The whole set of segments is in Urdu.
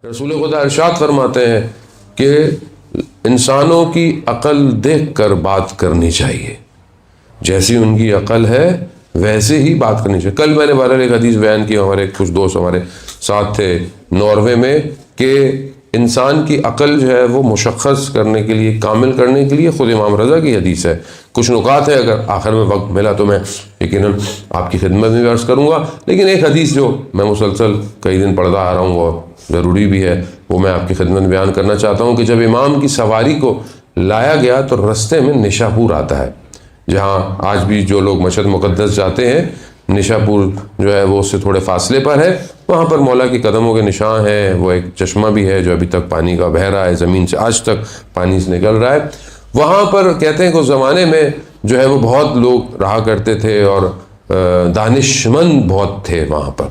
رسول خدا ارشاد فرماتے ہیں کہ انسانوں کی عقل دیکھ کر بات کرنی چاہیے، جیسی ان کی عقل ہے ویسے ہی بات کرنی چاہیے۔ کل میں نے بہرحال ایک حدیث بیان کی، ہمارے کچھ دوست ہمارے ساتھ تھے ناروے میں، کہ انسان کی عقل جو ہے وہ مشخص کرنے کے لیے، کامل کرنے کے لیے خود امام رضا کی حدیث ہے۔ کچھ نکات ہیں، اگر آخر میں وقت ملا تو میں یقیناً آپ کی خدمت میں بھی عرض کروں گا، لیکن ایک حدیث جو میں مسلسل کئی دن پڑھتا آ رہا ہوں اور ضروری بھی ہے، وہ میں آپ کی خدمت میں بیان کرنا چاہتا ہوں کہ جب امام کی سواری کو لایا گیا تو رستے میں نشا پور آتا ہے، جہاں آج بھی جو لوگ مشہد مقدس جاتے ہیں، نشا پور جو ہے وہ اس سے تھوڑے فاصلے پر ہے، وہاں پر مولا کی قدموں کے نشان ہیں۔ وہ ایک چشمہ بھی ہے جو ابھی تک پانی کا بہہ رہا ہے، زمین سے آج تک پانی سے نکل رہا ہے۔ وہاں پر کہتے ہیں کہ اس زمانے میں جو ہے وہ بہت لوگ رہا کرتے تھے اور دانشمند بہت تھے وہاں پر،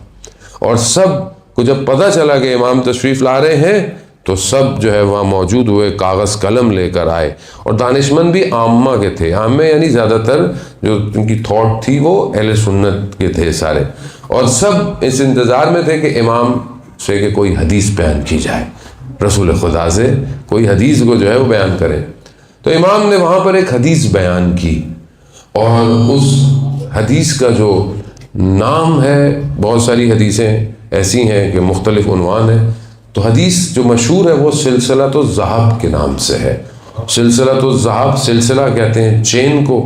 اور سب کو جب پتہ چلا کہ امام تشریف لا رہے ہیں تو سب جو ہے وہاں موجود ہوئے، کاغذ قلم لے کر آئے، اور دانشمند بھی عامہ کے تھے۔ عامہ یعنی زیادہ تر جو ان کی تھاٹ تھی وہ اہل سنت کے تھے سارے، اور سب اس انتظار میں تھے کہ امام سے کہ کوئی حدیث بیان کی جائے، رسول خدا سے کوئی حدیث کو جو ہے وہ بیان کریں۔ تو امام نے وہاں پر ایک حدیث بیان کی، اور اس حدیث کا جو نام ہے، بہت ساری حدیثیں ایسی ہیں کہ مختلف عنوان ہیں، تو حدیث جو مشہور ہے وہ سلسلۃ الذہب کے نام سے ہے۔ سلسلۃ الذہب، سلسلہ کہتے ہیں چین کو،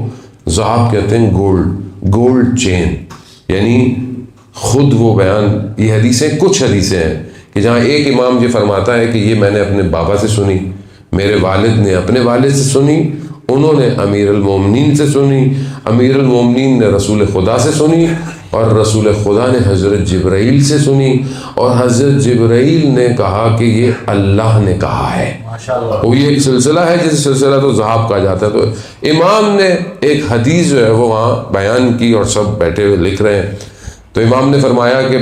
ذہب کہتے ہیں گولڈ چین، یعنی خود وہ بیان، یہ حدیثیں کچھ حدیثیں ہیں کہ جہاں ایک امام یہ فرماتا ہے کہ یہ میں نے اپنے بابا سے سنی، میرے والد نے اپنے والد سے سنی، انہوں نے امیر المومنین سے سنی، امیر المومنین نے رسول خدا سے سنی، اور رسول خدا نے حضرت جبرائیل سے سنی، اور حضرت جبرائیل نے کہا کہ یہ اللہ نے کہا ہے۔ وہ یہ ایک سلسلہ ہے جسے سلسلہ تو ذہاب کہا جاتا ہے۔ تو امام نے ایک حدیث جو ہے وہ وہاں بیان کی، اور سب بیٹھے ہوئے لکھ رہے ہیں۔ تو امام نے فرمایا کہ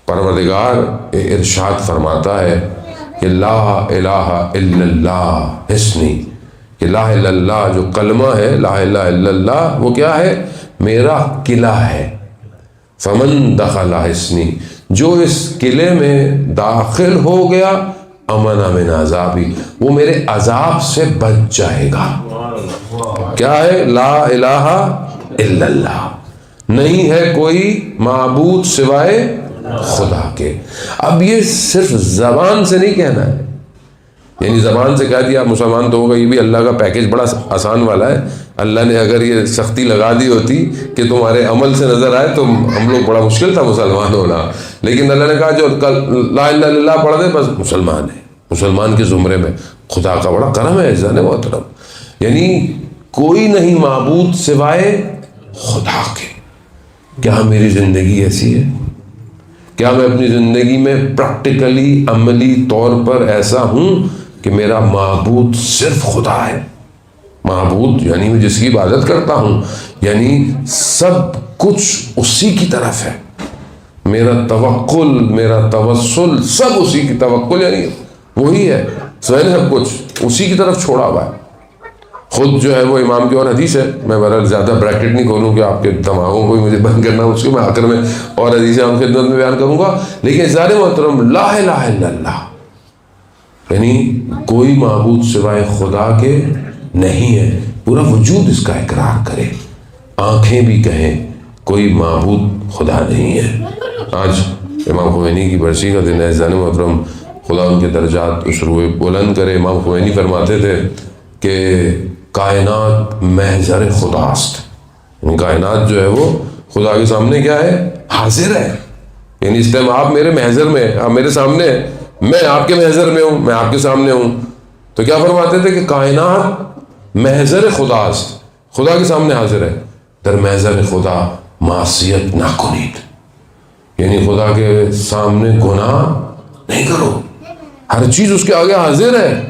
پروردگار ارشاد فرماتا ہے کہ لا الہ الا اللہ حسنی، کہ لا الہ الا اللہ جو کلمہ ہے، لا الہ الا اللہ، وہ کیا ہے؟ میرا قلعہ ہے۔ فمن دخل حسنی، جو اس قلعے میں داخل ہو گیا، امن من عذابی، وہ میرے عذاب سے بچ جائے گا۔ کیا ہے؟ لا الہ الا اللہ، نہیں ہے کوئی معبود سوائے خدا کے۔ اب یہ صرف زبان سے نہیں کہنا ہے، یعنی زبان سے کہہ دیا مسلمان تو ہوگا، یہ بھی اللہ کا پیکیج بڑا آسان والا ہے۔ اللہ نے اگر یہ سختی لگا دی ہوتی کہ تمہارے عمل سے نظر آئے تو ہم لوگ بڑا مشکل تھا مسلمان ہونا، لیکن اللہ نے کہا جو لا الہ الا اللہ پڑھ دے بس مسلمان ہے، مسلمان کے زمرے میں۔ خدا کا بڑا کرم ہے عزیزان محترم، یعنی کوئی نہیں معبود سوائے خدا کے۔ کیا میری زندگی ایسی ہے؟ کیا میں اپنی زندگی میں پریکٹیکلی، عملی طور پر ایسا ہوں کہ میرا معبود صرف خدا ہے؟ معبود یعنی میں جس کی عبادت کرتا ہوں، یعنی سب کچھ اسی کی طرف ہے، میرا توکل، میرا توسل سب اسی کی، توکل یعنی وہی ہے، سب کچھ اسی کی طرف چھوڑا ہوا ہے۔ خود جو ہے وہ امام کی اور حدیث ہے، میں بہرحال زیادہ بریکٹ نہیں کھولوں کہ آپ کے دماغوں کو مجھے بند کرنا، اس کو میں آخر میں اور حدیثیں ہم خدمت میں بیان کروں گا۔ لیکن ذات محترم، لا الہ الا اللہ یعنی کوئی معبود سوائے خدا کے نہیں ہے، پورا وجود اس کا اقرار کرے، آنکھیں بھی کہیں کوئی معبود خدا نہیں ہے۔ آج امام خمینی کی برسی کا دن ہے عزیزان محترم، خدا ان کے درجات اس روئے بلند کرے۔ امام خمینی فرماتے تھے کہ کائنات محضر خداست، یعنی کائنات جو ہے وہ خدا کے سامنے کیا ہے؟ حاضر ہے، یعنی اس ٹائم آپ میرے محضر میں، آپ میرے سامنے، میں آپ کے محضر میں ہوں، میں آپ کے سامنے ہوں۔ تو کیا فرماتے تھے کہ کائنات محضر خداست، خدا کے سامنے حاضر ہے، در محضر خدا معصیت نہ کنید، یعنی خدا کے سامنے گناہ نہیں کرو، ہر چیز اس کے آگے حاضر ہے۔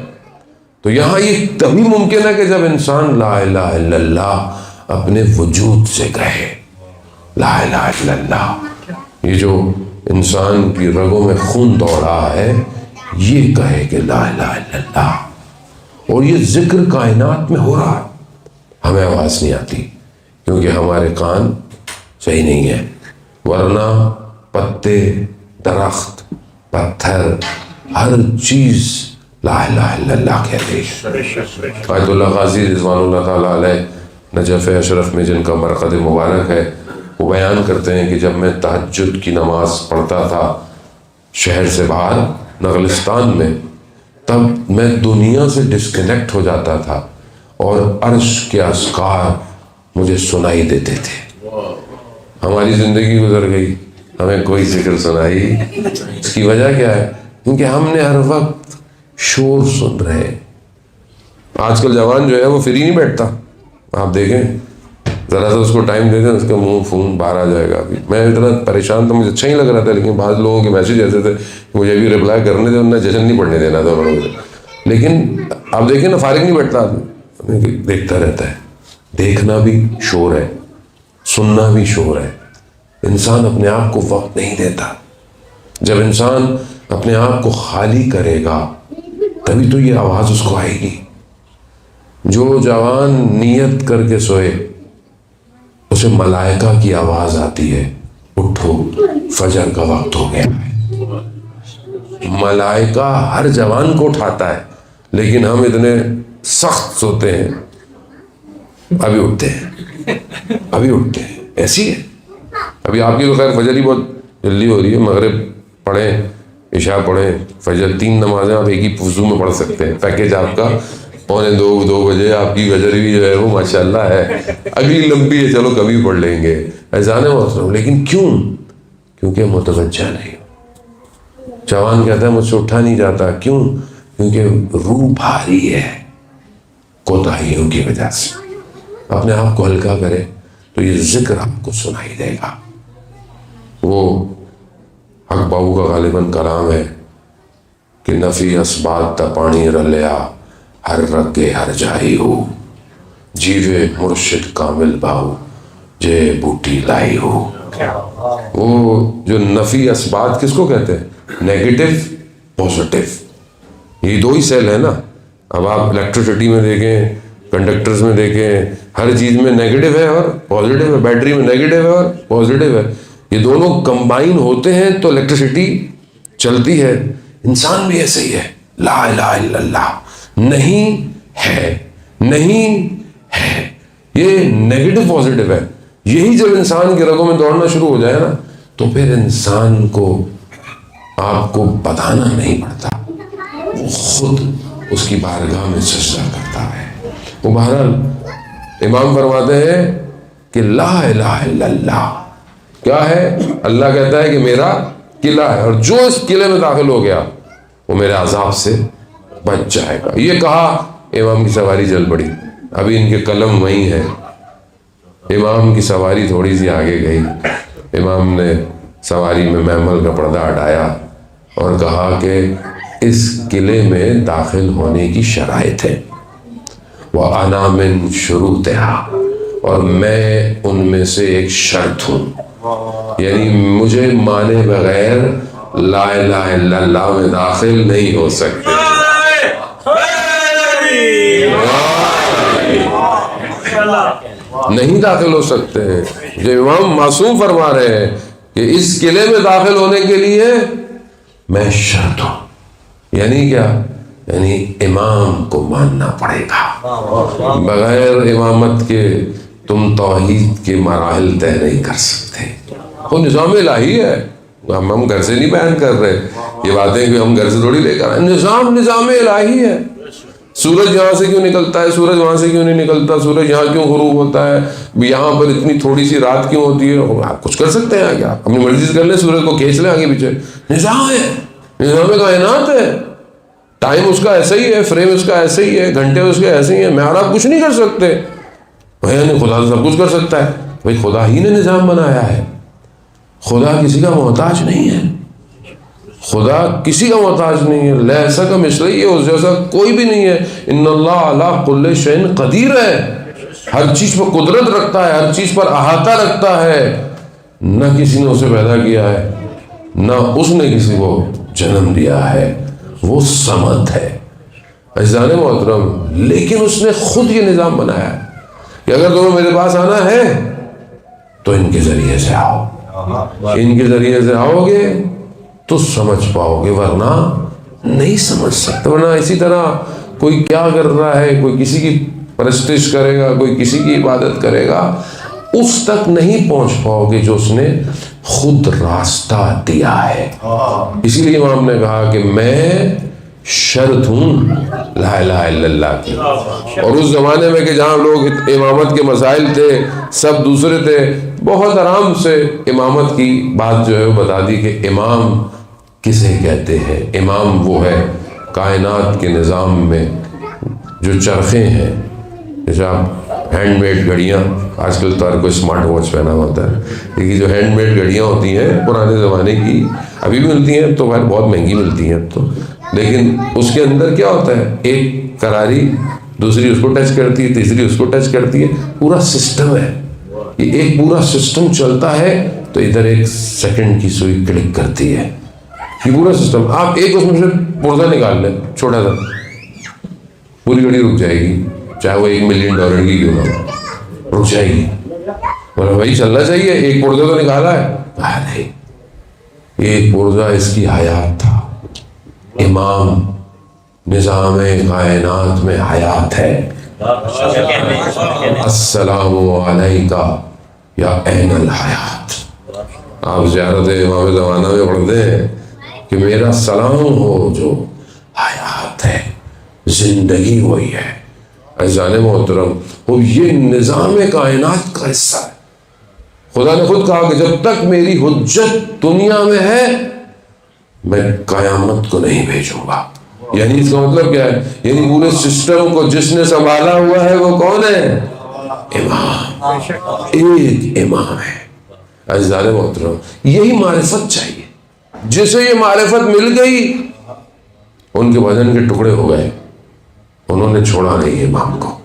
تو یہاں یہ تبھی ممکن ہے کہ جب انسان لا الہ الا اللہ اپنے وجود سے کہے، لا الہ الا اللہ، یہ جو انسان کی رگوں میں خون دوڑ رہا ہے یہ کہے کہ لا الہ الا اللہ، اور یہ ذکر کائنات میں ہو رہا ہے، ہمیں آواز نہیں آتی کیونکہ ہمارے کان صحیح نہیں ہے، ورنہ پتے، درخت، پتھر، ہر چیز لا الہ الا اللہ کہتے ہیں۔ آیت اللہ قاضی رضوان اللہ تعالیٰ علیہ نجف اشرف میں جن کا مرقد مبارک ہے، وہ بیان کرتے ہیں کہ جب میں تہجد کی نماز پڑھتا تھا شہر سے باہر نغلستان میں، تب میں دنیا سے ڈسکنیکٹ ہو جاتا تھا اور عرش کے اذکار مجھے سنائی دیتے تھے۔ ہماری زندگی گزر گئی، ہمیں کوئی ذکر سنائی، اس کی وجہ کیا ہے؟ کیونکہ ہم نے ہر وقت شور سن رہے ہیں۔ آج کل جوان جو ہے وہ فری نہیں بیٹھتا، آپ دیکھیں ذرا سا اس کو ٹائم دے دیں، اس کا منہ فون باہر آ جائے گا۔ ابھی میں اتنا پریشان تھا، مجھے اچھا ہی لگ رہا تھا، لیکن بعض لوگوں کے میسیج ایسے تھے مجھے بھی رپلائی کرنے دے، انہیں جشن نہیں پڑھنے دینا تھا بڑوں سے۔ لیکن آپ دیکھیں نا، فارغ نہیں بیٹھتا آدمی، دیکھتا رہتا ہے۔ دیکھنا بھی شور ہے، سننا بھی شور ہے۔ انسان اپنے آپ کو وقت نہیں دیتا۔ جب انسان اپنے آپ کو خالی کرے گا تبھی تو یہ آواز اس کو آئے گی۔ جو جوان نیت کر کے سوئے اسے ملائکہ کی آواز آتی ہے، اٹھو فجر کا وقت ہو گیا ہے۔ ملائکہ ہر جوان کو اٹھاتا ہے، لیکن ہم اتنے سخت سوتے ہیں، ابھی اٹھتے ہیں، ایسی ہے۔ ابھی آپ کی تو خیر فجر ہی بہت جلدی ہو رہی ہے، مغرب پڑھیں، عشاء پڑھیں، فجر 3 نمازیں آپ ایک ہی وضو میں پڑھ سکتے ہیں۔ پیکیج آپ کا 1:45 بجے آپ کی فجر بھی جو ہے وہ ماشاءاللہ ہے، اگلی لمبی ہے، چلو کبھی پڑھ لیں گے، اذان محترم۔ لیکن کیونکہ متوجہ نہیں۔ جوان کہتا ہے مجھ سے اٹھا نہیں جاتا، کیوں؟ کیونکہ روح بھاری ہے کوتاہیوں کی وجہ سے۔ اپنے آپ کو ہلکا کرے تو یہ ذکر آپ کو سنائی دے گا۔ وہ حق بابو کا غالباً کلام ہے کہ نفی اسبات تا پانی رلیا، ہر رگے ہر جائی ہو، جیوے مرشد کامل باؤ جے بوٹی لائی ہو۔ وہ جو نفی اسبات کس کو کہتے ہیں؟ نیگیٹو پوزیٹو، یہ 2 ہی سیل ہے نا۔ اب آپ الیکٹریسٹی میں دیکھیں، کنڈکٹرز میں دیکھیں، ہر چیز میں نیگیٹو ہے اور پازیٹیو ہے، بیٹری میں نیگیٹو ہے اور پازیٹیو ہے، یہ دونوں کمبائن ہوتے ہیں تو الیکٹریسٹی چلتی ہے۔ انسان بھی ایسے ہی ہے، لا الہ الا اللہ نہیں ہے، یہ نیگیٹو پازیٹیو ہے۔ یہی جب انسان کی رگوں میں دوڑنا شروع ہو جائے نا تو پھر انسان کو آپ کو بتانا نہیں پڑتا، وہ خود اس کی بارگاہ میں سجدہ کرتا ہے۔ وہ بہرحال امام فرماتے ہیں کہ لا الہ الا اللہ کیا ہے؟ اللہ کہتا ہے کہ میرا قلعہ ہے، اور جو اس قلعے میں داخل ہو گیا وہ میرے عذاب سے بچ جائے گا۔ یہ کہا امام کی سواری جل پڑی، ابھی ان کے قلم وہیں ہے۔ امام کی سواری تھوڑی سی آگے گئی، امام نے سواری میں محمل کا پردہ ہٹایا اور کہا کہ اس قلعے میں داخل ہونے کی شرائط ہے، وَأَنَا مِن شُرُوطِهَا، اور میں ان میں سے ایک شرط ہوں، یعنی مجھے مانے بغیر لا الہ الا اللہ میں داخل نہیں ہو سکتے۔ نہیں داخل ہو سکتے ہیں۔ جو امام معصوم فرما رہے ہیں کہ اس قلعے میں داخل ہونے کے لیے میں شرط ہوں، یعنی کیا؟ یعنی امام کو ماننا پڑے گا، بغیر امامت کے تم توحید کے مراحل طے نہیں کر سکتے۔ وہ نظام الہی ہے، ہم گھر سے نہیں بیان کر رہے یہ باتیں کہ ہم گھر سے تھوڑی لے کر آئے، نظام الہی ہے۔ سورج یہاں سے کیوں نکلتا ہے، سورج وہاں سے کیوں نہیں نکلتا، سورج یہاں کیوں غروب ہوتا ہے، یہاں پر اتنی تھوڑی سی رات کیوں ہوتی ہے، آپ کچھ کر سکتے ہیں آگے، آپ اپنی مرضی سے کر لیں، سورج کو کھینچ لیں آگے پیچھے، نظام ہے، نظام کائنات ہے، ٹائم اس کا ایسا ہی ہے، فریم اس کا ایسا ہی ہے، گھنٹے اس کے ایسے ہی ہیں، میں اور آپ کچھ نہیں کر سکتے۔ یعنی خدا تو سب کچھ کر سکتا ہے، بھائی خدا ہی نے نظام بنایا ہے، خدا کسی کا محتاج نہیں ہے، خدا کسی کا محتاج نہیں ہے، لیسا کا مثلی ہے، اس جیسا کوئی بھی نہیں ہے۔ ان اللہ علی کل شیء قدیر ہے، ہر چیز پر قدرت رکھتا ہے، ہر چیز پر احاطہ رکھتا ہے، نہ کسی نے اسے پیدا کیا ہے، نہ اس نے کسی کو جنم دیا ہے، وہ صمد ہے۔ عزیزان محترم، لیکن اس نے خود یہ نظام بنایا ہے کہ اگر تمہیں میرے پاس آنا ہے تو ان کے ذریعے سے آؤ، ان کے ذریعے سے آؤ گے تو سمجھ پاؤ گے، ورنہ نہیں سمجھ سکتا. ورنہ اسی طرح کوئی کیا کر رہا ہے, کوئی کسی کی پرستش کرے گا, کوئی کسی کی عبادت کرے گا, اس تک نہیں پہنچ پاؤ گے جو اس نے خود راستہ دیا ہے. اسی لیے امام نے کہا کہ میں شرط ہوں لا الہ الا اللہ کی. اور اس زمانے میں کہ جہاں لوگ امامت کے مسائل تھے, سب دوسرے تھے, بہت آرام سے امامت کی بات جو ہے وہ بتا دی کہ امام کسے کہتے ہیں. امام وہ ہے کائنات کے نظام میں جو چرخے ہیں, جیسے آپ ہینڈ میڈ گھڑیاں, آج کل تو ہر کوئی اسمارٹ واچ پہنا ہوتا ہے, لیکن جو ہینڈ میڈ گھڑیاں ہوتی ہیں پرانے زمانے کی ابھی بھی ملتی ہیں, تو بھائی بہت مہنگی ملتی ہیں اب تو, لیکن اس کے اندر کیا ہوتا ہے, ایک کراری دوسری اس کو ٹچ کرتی ہے, تیسری اس کو ٹچ کرتی ہے, پورا سسٹم ہے. یہ ایک پورا سسٹم چلتا ہے تو ادھر ایک سیکنڈ کی سوئی کلک کرتی ہے, یہ پورا سسٹم. آپ ایک اس میں سے پرزہ نکال لیں چھوٹا سا, پوری گھڑی رک جائے گی, چاہے وہ $1 ملین کی کیوں نہ ہو, رک جائے گی. بولے بھائی چلنا چاہیے, ایک پرزہ تو نکالا ہے. نہیں, ایک پرزہ اس کی حیات تھا. امام نظام کائنات میں حیات ہے. السلام علیکہ یا عین الحیات. آپ زیارت امام زمانہ میں پڑھتے ہیں کہ میرا سلام ہو جو حیات ہے, زندگی وہی ہے. عزیزان محترم, وہ یہ نظام کائنات کا حصہ ہے. خدا نے خود کہا کہ جب تک میری حجت دنیا میں ہے میں قیامت کو نہیں بھیجوں گا. یعنی اس کا مطلب کیا ہے, یعنی پورے سسٹم کو جس نے سنبھالا ہوا ہے وہ کون ہے؟ امام. ایک امام ہے. عزیزان محترم, یہی معرفت چاہیے. جسے یہ معرفت مل گئی ان کے بدن کے ٹکڑے ہو گئے, انہوں نے چھوڑا نہیں امام کو.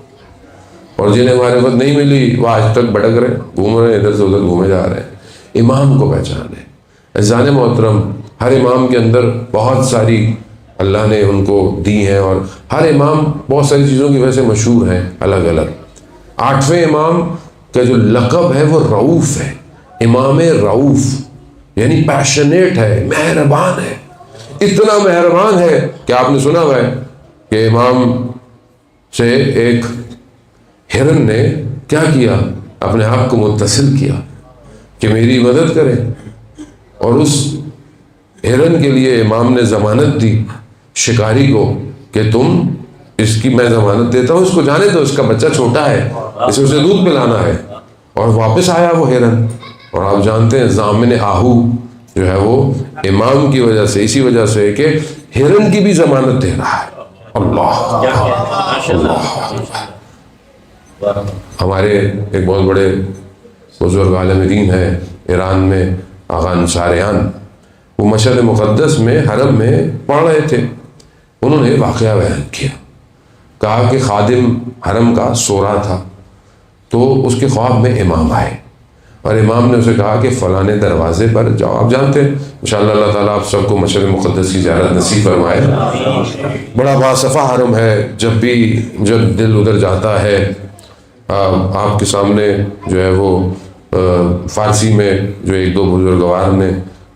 اور جنہیں معرفت نہیں ملی وہ آج تک بھٹک رہے, گھوم رہے, ادھر سے ادھر گھومے جا رہے ہیں. امام کو پہچانے. عزیزان محترم, ہر امام کے اندر بہت ساری اللہ نے ان کو دی ہیں, اور ہر امام بہت ساری چیزوں کی وجہ سے مشہور ہیں الگ الگ. 8ویں امام کا جو لقب ہے وہ رؤوف ہے. امام رؤوف یعنی پیشنیٹ ہے, مہربان ہے. اتنا مہربان ہے کہ آپ نے سنا ہوا ہے کہ امام سے ایک ہرن نے کیا کیا, اپنے آپ کو متصل کیا کہ میری مدد کرے, اور اس ہرن کے لیے امام نے ضمانت دی شکاری کو کہ تم اس کی میں ضمانت دیتا ہوں, اس کو جانے دو, اس کا بچہ چھوٹا ہے, اسے دودھ پلانا ہے. اور واپس آیا وہ ہرن, اور آپ جانتے ہیں ضامن آہو جو ہے وہ امام کی وجہ سے, اسی وجہ سے کہ ہرن کی بھی ضمانت دے رہا ہے. اللہ ہمارے ایک بہت بڑے بزرگ عالم دین ہیں ایران میں, آغا انصاریان, وہ مشہد مقدس میں حرم میں پڑھ رہے تھے. انہوں نے واقعہ بیان کیا, کہا کہ خادم حرم کا سو رہا تھا تو اس کے خواب میں امام آئے, اور امام نے اسے کہا کہ فلانے دروازے پر جاؤ. آپ جانتے ہیں انشاءاللہ اللہ تعالیٰ آپ سب کو مشہد مقدس کی زیارت نصیب فرمائے. بڑا باصفا حرم ہے, جب دل ادھر جاتا ہے. آپ کے سامنے جو ہے وہ فارسی میں جو ایک دو بزرگوار نے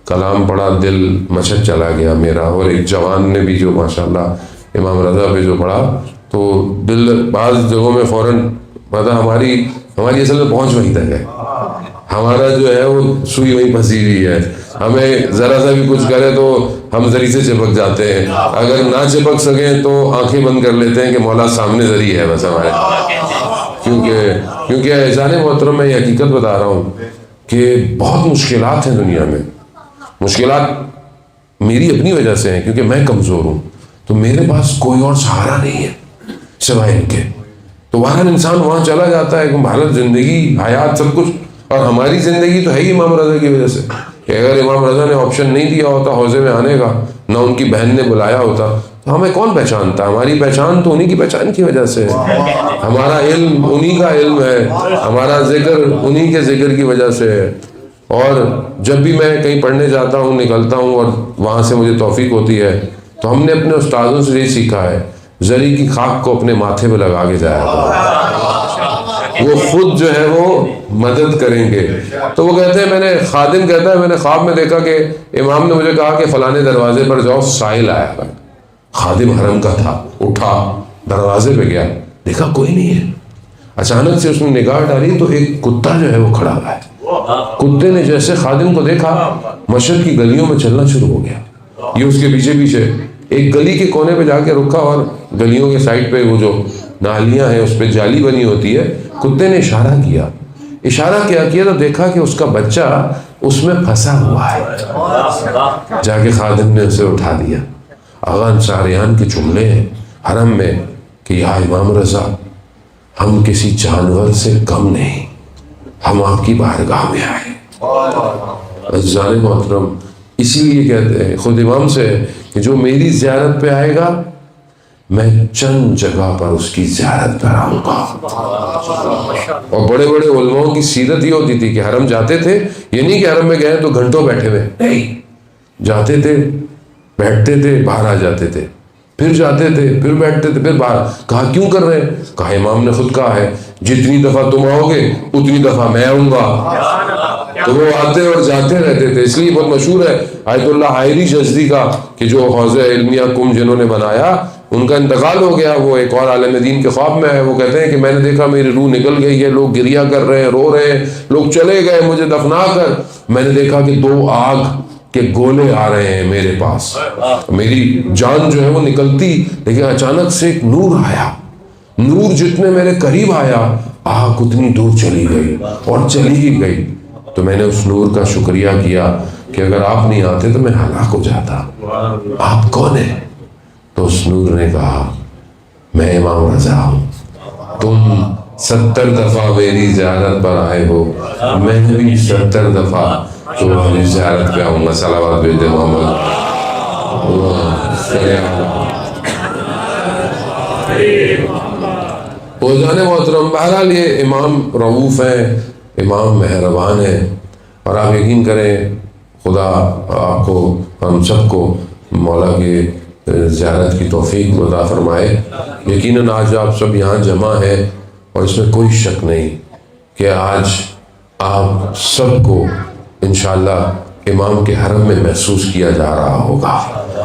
کلام پڑھا, دل مچھت چلا گیا میرا. اور ایک جوان نے بھی جو ماشاءاللہ امام رضا پہ جو پڑھا تو دل بعض جگہوں میں فوراً مطلب ہماری اصل میں پہنچ وہیں تک ہے. ہمارا جو ہے وہ سوئی وہیں پھنسی ہوئی ہے. ہمیں ذرا سا بھی کچھ کرے تو ہم زری سے چپک جاتے ہیں, اگر نہ چپک سکیں تو آنکھیں بند کر لیتے ہیں کہ مولا سامنے زری ہے بس ہمارے. کیونکہ اعزان محترم میں یہ حقیقت بتا رہا ہوں کہ بہت مشکلات ہیں دنیا میں. مشکلات میری اپنی وجہ سے ہیں کیونکہ میں کمزور ہوں, تو میرے پاس کوئی اور سہارا نہیں ہے سوائے ان کے. تو بہرحال انسان وہاں چلا جاتا ہے کہ بھارت زندگی حیات سب کچھ, اور ہماری زندگی تو ہے ہی امام رضا کی وجہ سے. کہ اگر امام رضا نے آپشن نہیں دیا ہوتا حوضے میں آنے کا, نہ ان کی بہن نے بلایا ہوتا, تو ہمیں کون پہچانتا؟ ہماری پہچان تو انہی کی پہچان کی وجہ سے ہے. ہمارا علم انہی کا علم ہے, ہمارا ذکر انہی کے ذکر کی وجہ سے ہے. اور جب بھی میں کہیں پڑھنے جاتا ہوں, نکلتا ہوں, اور وہاں سے مجھے توفیق ہوتی ہے, تو ہم نے اپنے استادوں سے یہ سیکھا ہے, زری کی خاک کو اپنے ماتھے پہ لگا کے جایا کرو, وہ خود جو ہے وہ مدد کریں گے. تو وہ کہتے ہیں خادم کہتا ہے میں نے خواب میں دیکھا کہ امام نے مجھے کہا کہ فلانے دروازے پر جاؤ, سائل آیا تھا. خادم حرم کا تھا، اٹھا دروازے پہ گیا، دیکھا کوئی نہیں ہے، اچانک سے اس نے نگاہ ڈالی تو ایک کتا جو ہے وہ کھڑا ہوا ہے۔ کتے نے جیسے خادم کو دیکھا مشرق کی گلیوں میں چلنا شروع ہو گیا، یہ اس کے پیچھے پیچھے ایک گلی کے کونے پہ جا کے رکا، اور گلیوں کے سائڈ پہ وہ جو نالیاں ہیں اس پہ جالی بنی ہوتی ہے، کتے نے اشارہ کیا تو دیکھا کہ اس کا بچہ اس میں پھنسا ہوا ہے۔ جا کے خادم نے اسے اٹھا دیا۔ آغا انصاریان کے جملے ہیں حرم میں کہ یا امام رضا، ہم کسی جانور سے کم نہیں، ہم آپ کی بارگاہ میں آئے۔ عزیزان محترم، اسی لیے کہتے ہیں خود امام سے کہ جو میری زیارت پہ آئے گا میں چند جگہ پر اس کی زیارت پر آؤں گا۔ اور بڑے بڑے علماء کی سیرت یہ ہوتی تھی کہ حرم جاتے تھے، یہ نہیں کہ حرم میں گئے تو گھنٹوں بیٹھے ہوئے، نہیں، جاتے تھے، بیٹھتے تھے، باہر آ جاتے تھے، پھر جاتے تھے، پھر بیٹھتے تھے، پھر باہر۔ کہا کیوں کر رہے ہیں؟ کہا امام نے خود کہا ہے جتنی دفعہ تم آؤ گے اتنی دفعہ میں آؤں گا۔ تو وہ آتے اور جاتے رہتے تھے۔ اس لیے بہت مشہور ہے آیت اللہ حائری جزدی کا کہ جو حوض علمیہ کم جنہوں نے بنایا، ان کا انتقال ہو گیا، وہ ایک اور عالم دین کے خواب میں ہے، وہ کہتے ہیں کہ میں نے دیکھا میری روح نکل گئی ہے، لوگ گریہ کر رہے ہیں، رو رہے ہیں، لوگ چلے گئے مجھے دفنا کر، میں نے دیکھا کہ 2 آگ کے گولے آ رہے ہیں میرے پاس، میری جان جو ہے وہ نکلتی، لیکن اچانک سے ایک نور آیا، نور جتنے میرے قریب آیا آگ اتنی دور چلی گئی اور چلی ہی گئی۔ تو میں نے اس نور کا شکریہ کیا کہ اگر آپ نہیں آتے تو میں ہلاک ہو جاتا، آپ کون ہیں؟ تو اس نور نے کہا میں امام رضا ہوں، تم 70 دفعہ میری زیارت پر آئے ہو، میں بھی 70 دفعہ تمہاری زیارت پہ آؤں گا۔ صلوات بھیج دے محمد۔ جانے محترم، بہرحال یہ امام رؤوف ہیں، امام مہربان ہیں، اور آپ یقین کریں خدا آپ کو ہم سب کو مولا کے زیارت کی توفیق عطا فرمائے۔ یقیناً آج آپ سب یہاں جمع ہیں اور اس میں کوئی شک نہیں کہ آج آپ سب کو انشاءاللہ امام کے حرم میں محسوس کیا جا رہا ہوگا۔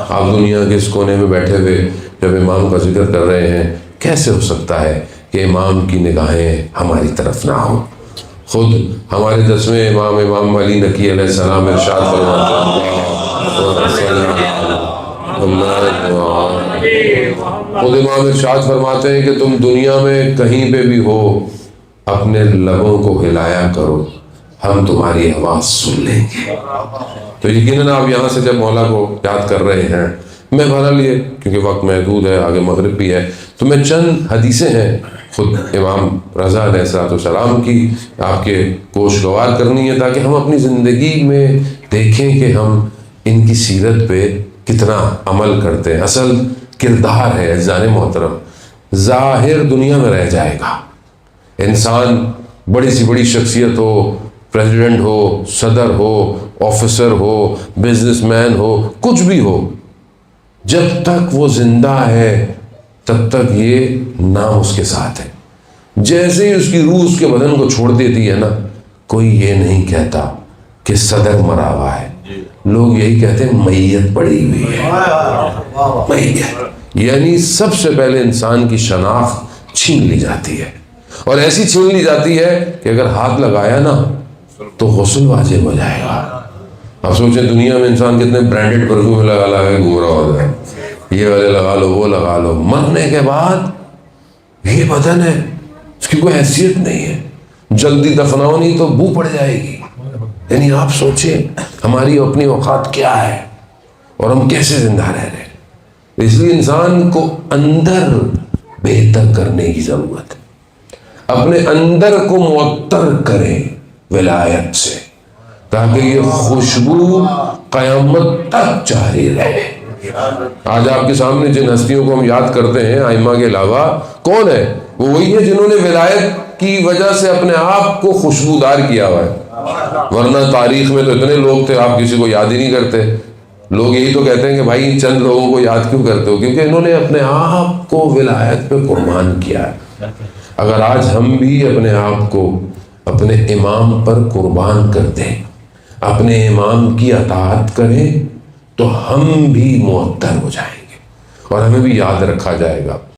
آپ دنیا کے اس کونے میں بیٹھے ہوئے جب امام کا ذکر کر رہے ہیں، کیسے ہو سکتا ہے کہ امام کی نگاہیں ہماری طرف نہ ہوں؟ خود ہمارے 10ویں امام علی نقی علیہ السلام ارشاد فرماتے ہیں، خود امام ارشاد فرماتے ہیں کہ تم دنیا میں کہیں پہ بھی ہو اپنے لبوں کو ہلایا کرو، ہم تمہاری آواز سن لیں گے۔ تو یقیناً آپ یہاں سے جب مولا کو یاد کر رہے ہیں، میں بہرحال یہ کیونکہ وقت محدود ہے، آگے مغرب بھی ہے، تو میں چند حدیثیں ہیں خود امام رضا علیہ السلام کی آپ کے گوشگوار کرنی ہے، تاکہ ہم اپنی زندگی میں دیکھیں کہ ہم ان کی سیرت پہ کتنا عمل کرتے ہیں۔ اصل کردار ہے عزیزان محترم، ظاہر دنیا میں رہ جائے گا، انسان بڑی سی بڑی شخصیت ہو، پریزیڈنٹ ہو، صدر ہو، آفیسر ہو، بزنس مین ہو، کچھ بھی ہو، جب تک وہ زندہ ہے تب تک یہ نام اس کے ساتھ ہے۔ جیسے ہی اس کی روح اس کے بدن کو چھوڑ دیتی ہے نا، کوئی یہ نہیں کہتا کہ صدر مرا ہوا ہے، لوگ یہی کہتے ہیں میت پڑی ہوئی ہے، میت، یعنی سب سے پہلے انسان کی شناخت چھین لی جاتی ہے، اور ایسی چھین لی جاتی ہے کہ اگر ہاتھ لگایا نا تو غسل واجب ہو جائے گا۔ اب سوچیں دنیا میں انسان کتنے برانڈڈ پرفیوم لگا کے گھوم رہا ہوتا ہے، یہ والے لگا لو، وہ لگا لو، مرنے کے بعد یہ بدن ہے، اس کی کوئی حیثیت نہیں ہے، جلدی دفناؤ نہیں تو بو پڑ جائے گی۔ یعنی آپ سوچیں ہماری اپنی اوقات کیا ہے اور ہم کیسے زندہ رہ رہے ہیں۔ اس لیے انسان کو اندر بہتر کرنے کی ضرورت ہے، اپنے اندر کو معطر کریں ولایت سے، تاکہ یہ خوشبو قیامت تک جاری رہے۔ آج آپ کے سامنے جن ہستیوں کو ہم یاد کرتے ہیں ائمہ کے علاوہ، کون ہے؟ وہ وہی ہے جنہوں نے ولایت کی وجہ سے اپنے آپ کو خوشبودار کیا ہوا ہے، ورنہ تاریخ میں تو اتنے لوگ تھے آپ کسی کو یاد ہی نہیں کرتے۔ لوگ یہی تو کہتے ہیں کہ بھائی چند لوگوں کو یاد کیوں کرتے ہو؟ کیونکہ انہوں نے اپنے آپ کو ولایت پہ قربان کیا ہے۔ اگر آج ہم بھی اپنے آپ کو اپنے امام پر قربان کر دیں، اپنے امام کی اطاعت کریں، تو ہم بھی معطر ہو جائیں گے، اور ہمیں بھی یاد رکھا جائے گا۔